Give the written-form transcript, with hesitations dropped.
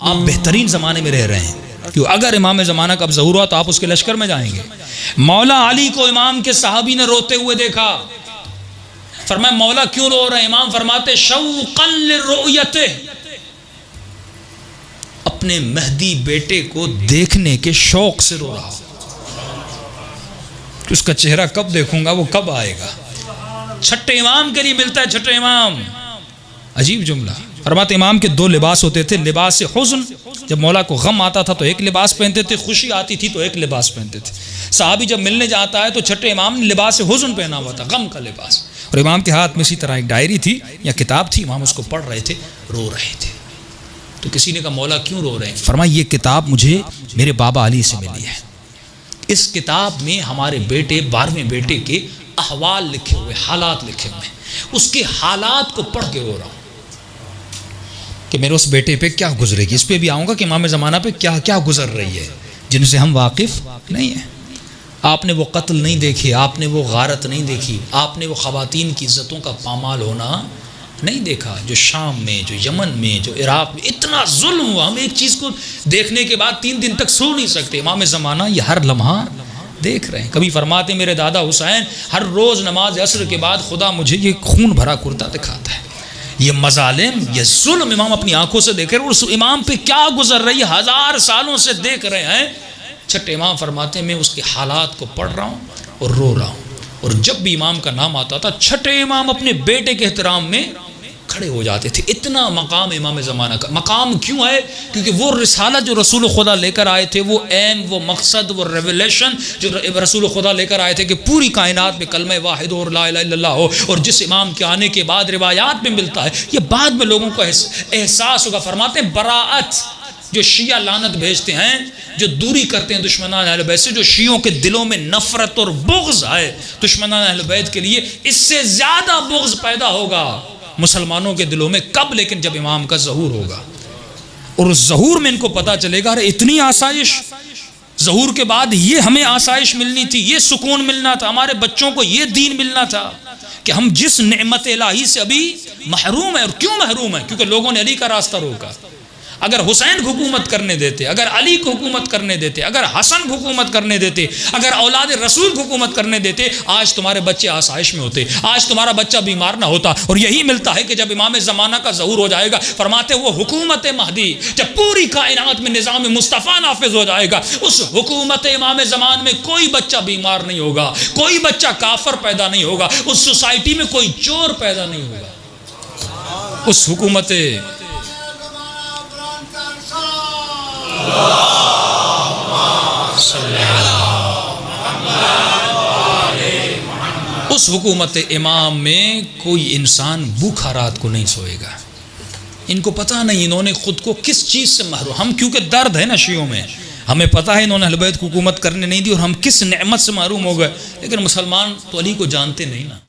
آپ بہترین زمانے میں رہ رہے ہیں، کیوں اگر امام زمانہ کا اب ظہور ہوا تو آپ اس کے لشکر میں جائیں گے۔ مولا علی کو امام کے صحابی نے روتے ہوئے دیکھا، فرمایا مولا کیوں رو رہے ہیں؟ امام فرماتے شوقا لرؤیتہ، اپنے مہدی بیٹے کو دیکھنے کے شوق سے رو رہا، اس کا چہرہ کب دیکھوں گا، وہ کب آئے گا۔ چھٹے امام کے لیے ملتا ہے چھٹے امام، عجیب جملہ۔ فرماتے امام کے دو لباس ہوتے تھے، لباس حزن، جب مولا کو غم آتا تھا تو ایک لباس پہنتے تھے، خوشی آتی تھی تو ایک لباس پہنتے تھے۔ صحابی جب ملنے جاتا ہے تو چھٹے امام نے لباس حزن پہنا ہوا تھا، غم کا لباس، اور امام کے ہاتھ میں اسی طرح ایک ڈائری تھی یا کتاب تھی، امام اس کو پڑھ رہے تھے، رو رہے تھے۔ تو کسی نے کہا مولا کیوں رو رہے ہیں؟ فرمایا یہ کتاب مجھے میرے بابا علی سے ملی ہے، اس کتاب میں ہمارے بیٹے 12ویں بیٹے کے احوال لکھے ہوئے، حالات لکھے ہوئے، اس کے حالات کو پڑھ کے رو رہا ہوں کہ میرے اس بیٹے پہ کیا گزرے گی۔ اس پہ بھی آؤں گا کہ امام زمانہ پہ کیا کیا گزر رہی ہے جن سے ہم واقف نہیں ہیں۔ آپ نے وہ قتل نہیں دیکھے، آپ نے وہ غارت نہیں دیکھی، آپ نے وہ خواتین کی عزتوں کا پامال ہونا نہیں دیکھا، جو شام میں، جو یمن میں، جو عراق میں اتنا ظلم ہوا، ہم ایک چیز کو دیکھنے کے بعد 3 دن تک سو نہیں سکتے۔ امام زمانہ یہ ہر لمحہ دیکھ رہے ہیں۔ کبھی فرماتے میرے دادا حسین ہر روز نماز عصر کے بعد خدا مجھے یہ خون بھرا کرتا دکھاتا ہے، یہ مظالم، یہ ظلم امام اپنی آنکھوں سے دیکھ رہے ہیں، اور اس امام پہ کیا گزر رہی ہے 1000 سالوں سے دیکھ رہے ہیں۔ چھٹے امام فرماتے ہیں میں اس کے حالات کو پڑھ رہا ہوں اور رو رہا ہوں، اور جب بھی امام کا نام آتا تھا چھٹے امام اپنے بیٹے کے احترام میں کھڑے ہو جاتے تھے۔ اتنا مقام امام زمانہ کا۔ مقام کیوں ہے؟ کیونکہ وہ رسالت جو رسول خدا لے کر آئے تھے، وہ ایم، وہ مقصد، وہ ریولیشن جو رسول خدا لے کر آئے تھے کہ پوری کائنات میں کلمہ واحد اور لا الہ الا اللہ ہو، اور جس امام کے آنے کے بعد روایات میں ملتا ہے، یہ بعد میں لوگوں کو احساس ہوگا۔ فرماتے ہیں براءت، جو شیعہ لعنت بھیجتے ہیں، جو دوری کرتے ہیں دشمنان اہل بیت سے، جو شیعوں کے دلوں میں نفرت اور بغض ہے دشمنان اہل بیت کے لیے، اس سے زیادہ بغض پیدا ہوگا مسلمانوں کے دلوں میں کب؟ لیکن جب امام کا ظہور ہوگا، اور اس ظہور میں ان کو پتا چلے گا ارے اتنی آسائش، ظہور کے بعد یہ ہمیں آسائش ملنی تھی، یہ سکون ملنا تھا، ہمارے بچوں کو یہ دین ملنا تھا، کہ ہم جس نعمت الہی سے ابھی محروم ہیں۔ اور کیوں محروم ہیں؟ کیونکہ لوگوں نے علی کا راستہ روکا۔ اگر حسین کو حکومت کرنے دیتے، اگر علی کو حکومت کرنے دیتے، اگر حسن کو حکومت کرنے دیتے، اگر اولاد رسول کو حکومت کرنے دیتے، آج تمہارے بچے آسائش میں ہوتے، آج تمہارا بچہ بیمار نہ ہوتا۔ اور یہی ملتا ہے کہ جب امام زمانہ کا ظہور ہو جائے گا، فرماتے وہ حکومت مہدی جب پوری کائنات میں نظام مصطفیٰ نافذ ہو جائے گا، اس حکومت امام زمان میں کوئی بچہ بیمار نہیں ہوگا، کوئی بچہ کافر پیدا نہیں ہوگا، اس سوسائٹی میں کوئی چور پیدا نہیں ہوگا۔ اس حکومت اس حکومت امام میں کوئی انسان بھوکھا رات کو نہیں سوئے گا۔ ان کو پتہ نہیں انہوں نے خود کو کس چیز سے محروم، ہم کیونکہ درد ہے نا شیعوں میں، ہمیں پتہ ہے انہوں نے اہل بیت کو حکومت کرنے نہیں دی اور ہم کس نعمت سے محروم ہو گئے، لیکن مسلمان تو علی کو جانتے نہیں نا۔